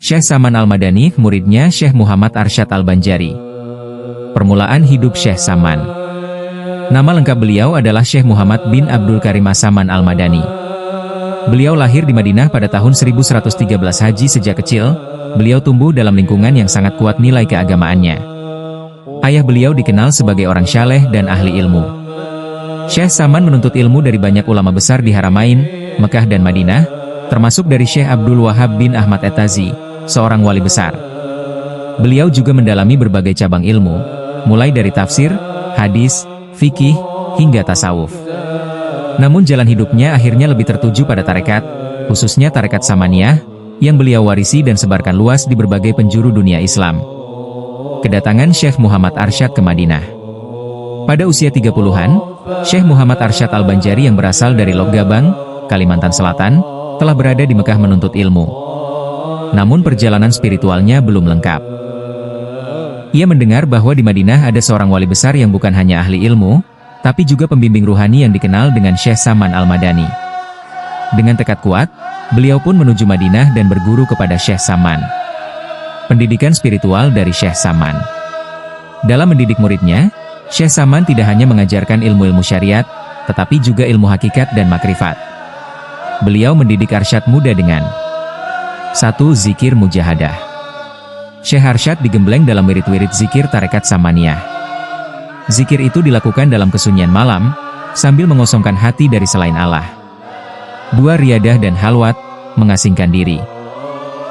Syekh Saman Al-Madani, muridnya Syekh Muhammad Arsyad Al-Banjari. Permulaan hidup Syekh Saman. Nama lengkap beliau adalah Syekh Muhammad bin Abdul Karim As-Saman Al-Madani. Beliau lahir di Madinah pada tahun 1113 Haji. Sejak kecil, beliau tumbuh dalam lingkungan yang sangat kuat nilai keagamaannya. Ayah beliau dikenal sebagai orang syaleh dan ahli ilmu. Syekh Saman menuntut ilmu dari banyak ulama besar di Haramain, Mekah dan Madinah, termasuk dari Syekh Abdul Wahab bin Ahmad At-Tazi, seorang wali besar. Beliau juga mendalami berbagai cabang ilmu, mulai dari tafsir, hadis, fikih, hingga tasawuf. Namun jalan hidupnya akhirnya lebih tertuju pada tarekat, khususnya tarekat Samaniyah, yang beliau warisi dan sebarkan luas di berbagai penjuru dunia Islam. Kedatangan Syekh Muhammad Arsyad ke Madinah. Pada usia 30-an, Syekh Muhammad Arsyad Al-Banjari yang berasal dari Lok-Gabang, Kalimantan Selatan, telah berada di Mekah menuntut ilmu. Namun perjalanan spiritualnya belum lengkap. Ia mendengar bahwa di Madinah ada seorang wali besar yang bukan hanya ahli ilmu, tapi juga pembimbing ruhani yang dikenal dengan Syekh Saman Al-Madani. Dengan tekad kuat, beliau pun menuju Madinah dan berguru kepada Syekh Saman. Pendidikan spiritual dari Syekh Saman. Dalam mendidik muridnya, Syekh Saman tidak hanya mengajarkan ilmu-ilmu syariat, tetapi juga ilmu hakikat dan makrifat. Beliau mendidik Arsyad muda dengan 1. Zikir mujahadah. Syekh Arsyad digembleng dalam wirid-wirid zikir tarekat Samaniyah. Zikir itu dilakukan dalam kesunyian malam, sambil mengosongkan hati dari selain Allah. 2. Riyadah dan halwat, mengasingkan diri.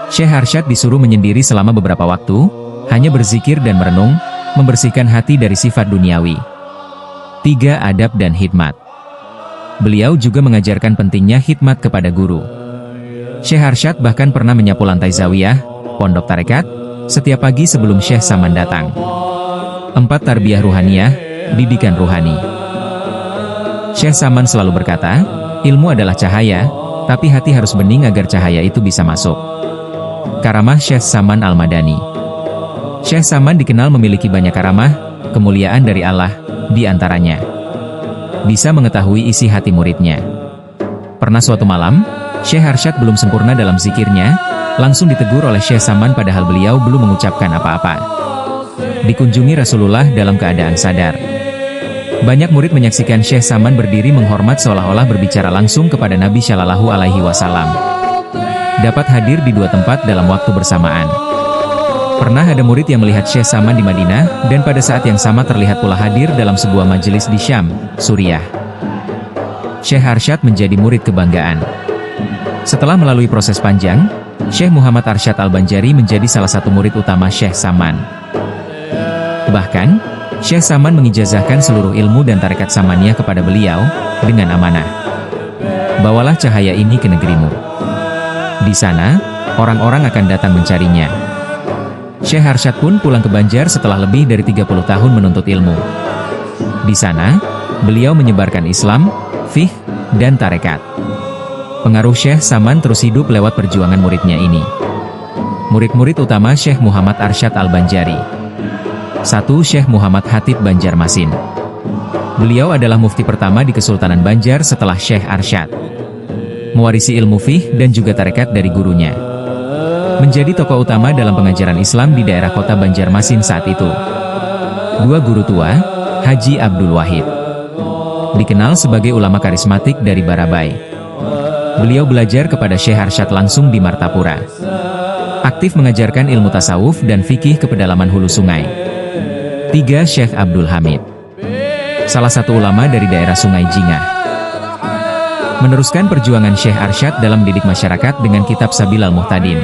Syekh Arsyad disuruh menyendiri selama beberapa waktu, hanya berzikir dan merenung, membersihkan hati dari sifat duniawi. 3. Adab dan hikmat. Beliau juga mengajarkan pentingnya hikmat kepada guru. Syekh Arsyad bahkan pernah menyapu lantai zawiyah, pondok tarekat, setiap pagi sebelum Syekh Saman datang. 4. Tarbiyah ruhaniyah, didikan ruhani. Syekh Saman selalu berkata, ilmu adalah cahaya, tapi hati harus bening agar cahaya itu bisa masuk. Karamah Syekh Saman Al-Madani. Syekh Saman dikenal memiliki banyak karamah, kemuliaan dari Allah, di antaranya bisa mengetahui isi hati muridnya. Pernah suatu malam, Syekh Arsyad belum sempurna dalam zikirnya, langsung ditegur oleh Syekh Saman padahal beliau belum mengucapkan apa-apa. Dikunjungi Rasulullah dalam keadaan sadar. Banyak murid menyaksikan Syekh Saman berdiri menghormat seolah-olah berbicara langsung kepada Nabi Shallallahu Alaihi Wasallam. Dapat hadir di dua tempat dalam waktu bersamaan. Pernah ada murid yang melihat Syekh Saman di Madinah, dan pada saat yang sama terlihat pula hadir dalam sebuah majelis di Syam, Suriah. Syekh Arsyad menjadi murid kebanggaan. Setelah melalui proses panjang, Syekh Muhammad Arsyad Al-Banjari menjadi salah satu murid utama Syekh Saman. Bahkan, Syekh Saman mengijazahkan seluruh ilmu dan tarekat Samaniyah kepada beliau, dengan amanah. Bawalah cahaya ini ke negerimu. Di sana, orang-orang akan datang mencarinya. Syekh Arsyad pun pulang ke Banjar setelah lebih dari 30 tahun menuntut ilmu. Di sana, beliau menyebarkan Islam, fiqh, dan tarekat. Pengaruh Syekh Saman terus hidup lewat perjuangan muridnya ini. Murid-murid utama Syekh Muhammad Arsyad Al-Banjari. 1. Syekh Muhammad Hatib Banjarmasin. Beliau adalah mufti pertama di Kesultanan Banjar setelah Syekh Arsyad. Mewarisi ilmu fiqh dan juga tarekat dari gurunya. Menjadi tokoh utama dalam pengajaran Islam di daerah kota Banjarmasin saat itu. 2. Guru tua, Haji Abdul Wahid. Dikenal sebagai ulama karismatik dari Barabai. Beliau belajar kepada Syekh Arsyad langsung di Martapura. Aktif mengajarkan ilmu tasawuf dan fikih ke pedalaman hulu sungai. 3. Syekh Abdul Hamid. Salah satu ulama dari daerah Sungai Jingah. Meneruskan perjuangan Syekh Arsyad dalam mendidik masyarakat dengan kitab Sabilal Muhtadin.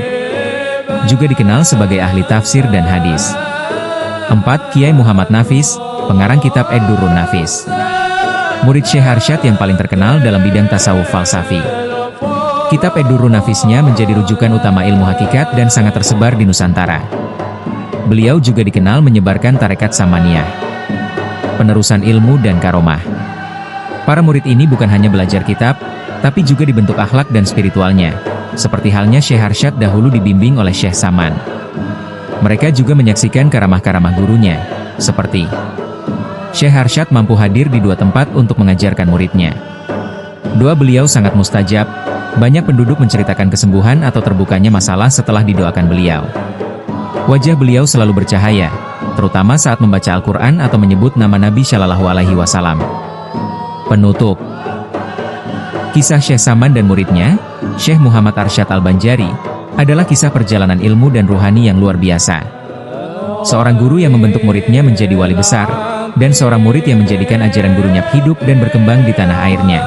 Juga dikenal sebagai ahli tafsir dan hadis. 4. Kiai Muhammad Nafis, pengarang kitab Ad-Durrun Nafis. Murid Syekh Arsyad yang paling terkenal dalam bidang tasawuf falsafi. Kitab Ad-Durrun Nafisnya menjadi rujukan utama ilmu hakikat dan sangat tersebar di Nusantara. Beliau juga dikenal menyebarkan tarekat Samaniyah. Penerusan ilmu dan karomah. Para murid ini bukan hanya belajar kitab, tapi juga dibentuk akhlak dan spiritualnya, seperti halnya Syekh Arsyad dahulu dibimbing oleh Syekh Saman. Mereka juga menyaksikan karamah-karamah gurunya, seperti Syekh Arsyad mampu hadir di dua tempat untuk mengajarkan muridnya. Doa beliau sangat mustajab, banyak penduduk menceritakan kesembuhan atau terbukanya masalah setelah didoakan beliau. Wajah beliau selalu bercahaya, terutama saat membaca Al-Quran atau menyebut nama Nabi Shallallahu Alaihi Wasallam. Penutup. Kisah Syekh Saman dan muridnya, Syekh Muhammad Arsyad Al-Banjari, adalah kisah perjalanan ilmu dan ruhani yang luar biasa. Seorang guru yang membentuk muridnya menjadi wali besar, dan seorang murid yang menjadikan ajaran gurunya hidup dan berkembang di tanah airnya.